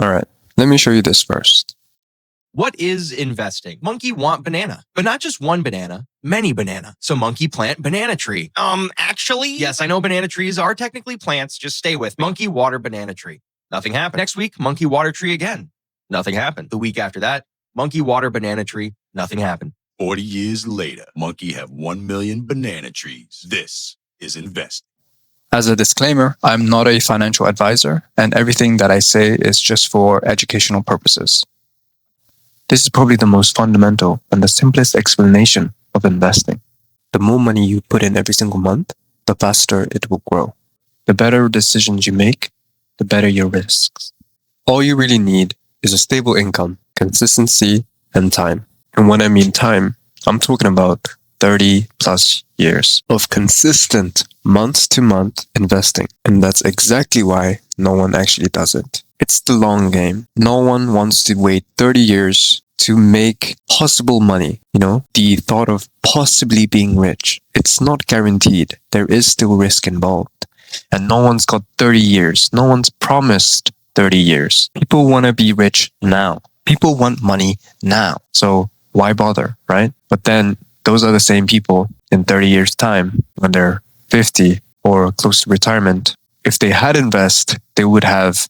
All right, let me show you this first. What is investing? Monkey want banana, but not just one banana, many banana. So monkey plant banana tree. Actually? Yes, I know banana trees are technically plants. Just stay with me. Monkey water banana tree. Nothing happened. Next week, monkey water tree again. Nothing happened. The week after that, monkey water banana tree. Nothing happened. 40 years later, monkey have 1 million banana trees. This is investing. As a disclaimer, I'm not a financial advisor, and everything that I say is just for educational purposes. This is probably the most fundamental and the simplest explanation of investing. The more money you put in every single month, the faster it will grow. The better decisions you make, the better your risks. All you really need is a stable income, consistency, and time. And when I mean time, I'm talking about 30 plus years of consistent month-to-month investing. And that's exactly why no one actually does it. It's the long game. No one wants to wait 30 years to make possible money. The thought of possibly being rich. It's not guaranteed. There is still risk involved. And no one's got 30 years. No one's promised 30 years. People want to be rich now. People want money now. So why bother, right? But then those are the same people in 30 years' time when they're 50 or close to retirement. If they had invested, they would have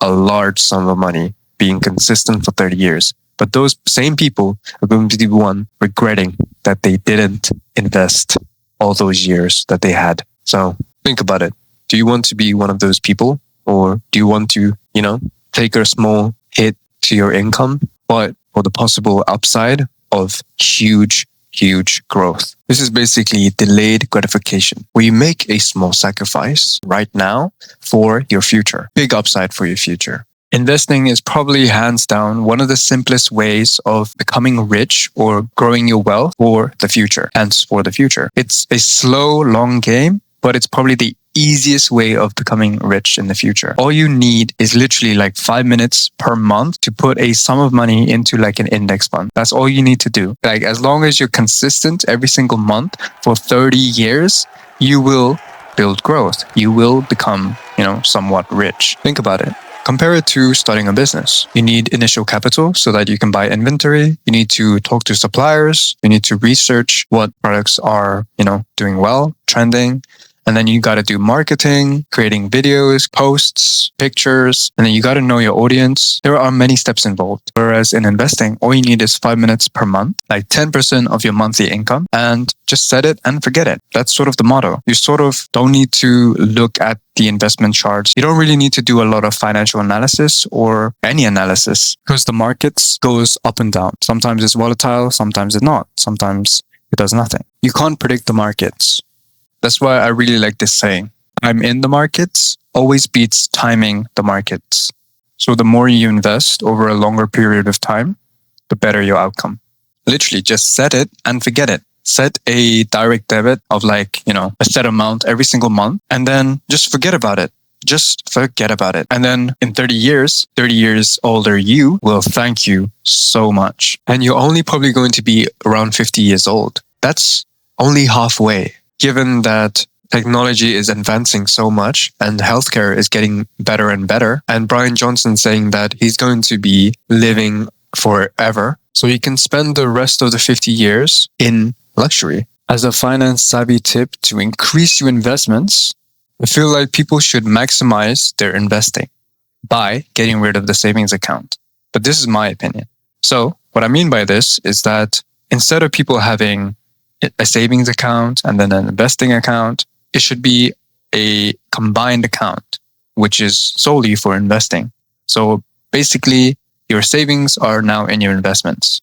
a large sum of money being consistent for 30 years. But those same people are going to be the one regretting that they didn't invest all those years that they had. So think about it. Do you want to be one of those people? Or do you want to, take a small hit to your income, but for the possible upside of huge growth? This is basically delayed gratification, where you make a small sacrifice right now for your future. Big upside for your future. Investing is probably hands down one of the simplest ways of becoming rich or growing your wealth for the future. It's a slow, long game, but it's probably the easiest way of becoming rich in the future. All you need is literally like 5 minutes per month to put a sum of money into like an index fund. That's all you need to do. Like as long as you're consistent every single month for 30 years, you will build growth. You will become, somewhat rich. Think about it. Compare it to starting a business. You need initial capital so that you can buy inventory. You need to talk to suppliers. You need to research what products are, doing well, trending. And then you got to do marketing, creating videos, posts, pictures, and then you got to know your audience. There are many steps involved. Whereas in investing, all you need is 5 minutes per month, like 10% of your monthly income, and just set it and forget it. That's sort of the motto. You sort of don't need to look at the investment charts. You don't really need to do a lot of financial analysis or any analysis because the markets goes up and down. Sometimes it's volatile, sometimes it's not. Sometimes it does nothing. You can't predict the markets. That's why I really like this saying. I'm in the markets always beats timing the markets. So the more you invest over a longer period of time, the better your outcome. Literally just set it and forget it. Set a direct debit of a set amount every single month and then just forget about it. Just forget about it. And then in 30 years older you will thank you so much. And you're only probably going to be around 50 years old. That's only halfway. Given that technology is advancing so much and healthcare is getting better and better, and Brian Johnson saying that he's going to be living forever, so he can spend the rest of the 50 years in luxury. As a finance savvy tip to increase your investments, I feel like people should maximize their investing by getting rid of the savings account. But this is my opinion. So what I mean by this is that instead of people having a savings account and then an investing account, it should be a combined account, which is solely for investing. So basically, your savings are now in your investments.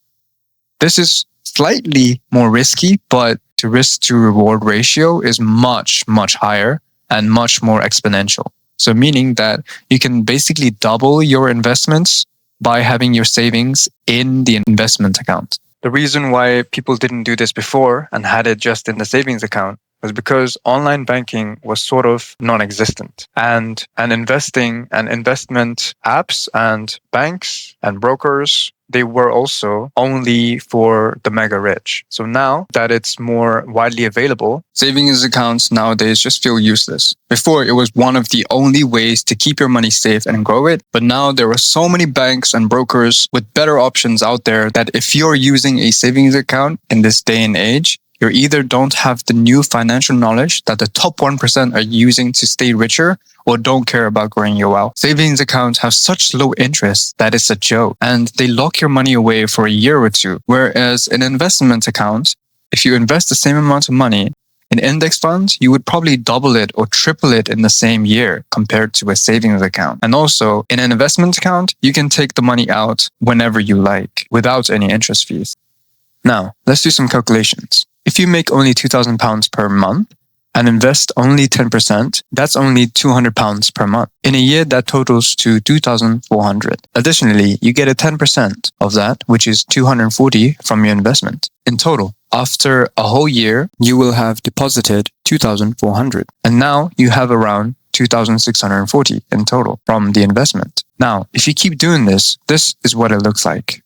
This is slightly more risky, but the risk to reward ratio is much, much higher and much more exponential. So meaning that you can basically double your investments by having your savings in the investment account. The reason why people didn't do this before and had it just in the savings account was because online banking was sort of non-existent. And investing and investment apps and banks and brokers they were also only for the mega rich. So now that it's more widely available, savings accounts nowadays just feel useless. Before, it was one of the only ways to keep your money safe and grow it. But now there are so many banks and brokers with better options out there that if you're using a savings account in this day and age, you either don't have the new financial knowledge that the top 1% are using to stay richer, or don't care about growing your wealth. Savings accounts have such low interest that it's a joke, and they lock your money away for a year or two. Whereas an investment account, if you invest the same amount of money in index funds, you would probably double it or triple it in the same year compared to a savings account. And also, in an investment account, you can take the money out whenever you like without any interest fees. Now, let's do some calculations. If you make only £2,000 per month and invest only 10%, that's only £200 per month. In a year, that totals to 2,400. Additionally, you get a 10% of that, which is 240 from your investment. In total, after a whole year, you will have deposited 2,400. And now you have around 2,640 in total from the investment. Now, if you keep doing this, this is what it looks like.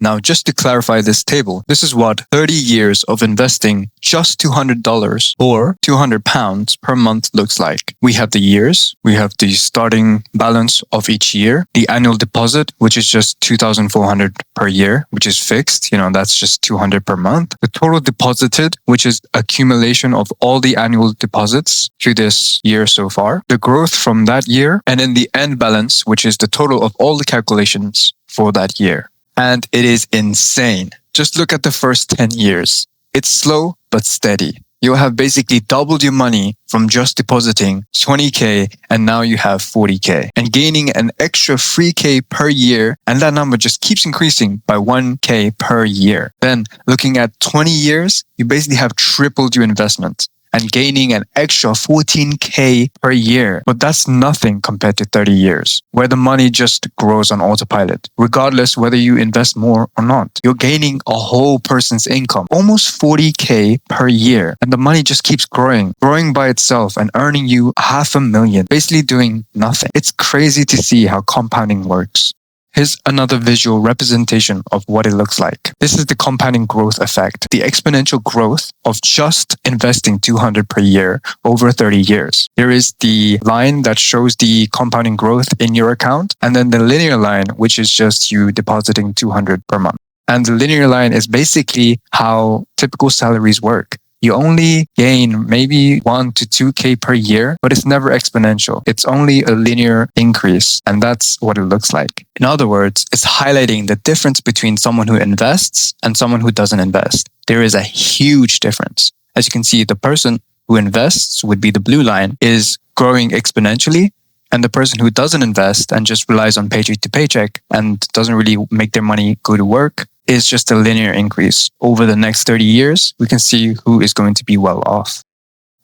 Now, just to clarify this table, this is what 30 years of investing just $200 or £200 per month looks like. We have the years, we have the starting balance of each year, the annual deposit, which is just 2,400 per year, which is fixed. That's just 200 per month. The total deposited, which is accumulation of all the annual deposits through this year so far, the growth from that year, and then the end balance, which is the total of all the calculations for that year. And it is insane. Just look at the first 10 years. It's slow, but steady. You'll have basically doubled your money from just depositing 20K, and now you have 40K, and gaining an extra 3K per year. And that number just keeps increasing by 1K per year. Then looking at 20 years, you basically have tripled your investment and gaining an extra 14K per year. But that's nothing compared to 30 years, where the money just grows on autopilot, regardless whether you invest more or not. You're gaining a whole person's income, almost 40K per year. And the money just keeps growing by itself and earning you $500,000, basically doing nothing. It's crazy to see how compounding works. Here's another visual representation of what it looks like. This is the compounding growth effect, the exponential growth of just investing 200 per year over 30 years. There is the line that shows the compounding growth in your account, and then the linear line, which is just you depositing 200 per month. And the linear line is basically how typical salaries work. You only gain maybe 1 to 2K per year, but it's never exponential. It's only a linear increase, and that's what it looks like. In other words, it's highlighting the difference between someone who invests and someone who doesn't invest. There is a huge difference. As you can see, the person who invests would be the blue line, is growing exponentially, and the person who doesn't invest and just relies on paycheck to paycheck and doesn't really make their money go to work is just a linear increase. Over the next 30 years, we can see who is going to be well off.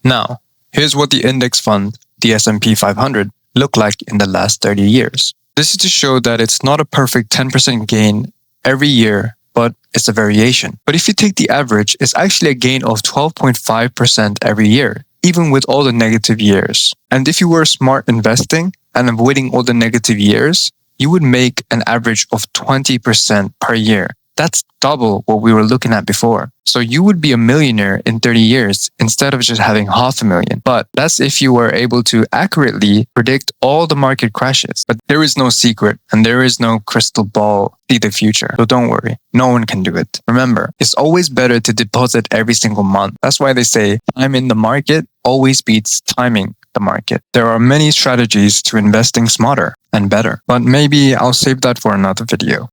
Now, here's what the index fund, the S&P 500, looked like in the last 30 years. This is to show that it's not a perfect 10% gain every year, but it's a variation. But if you take the average, it's actually a gain of 12.5% every year, even with all the negative years. And if you were smart investing and avoiding all the negative years, you would make an average of 20% per year. That's double what we were looking at before. So you would be a millionaire in 30 years instead of just having $500,000. But that's if you were able to accurately predict all the market crashes. But there is no secret and there is no crystal ball to see the future. So don't worry, no one can do it. Remember, it's always better to deposit every single month. That's why they say time in the market always beats timing the market. There are many strategies to investing smarter and better, but maybe I'll save that for another video.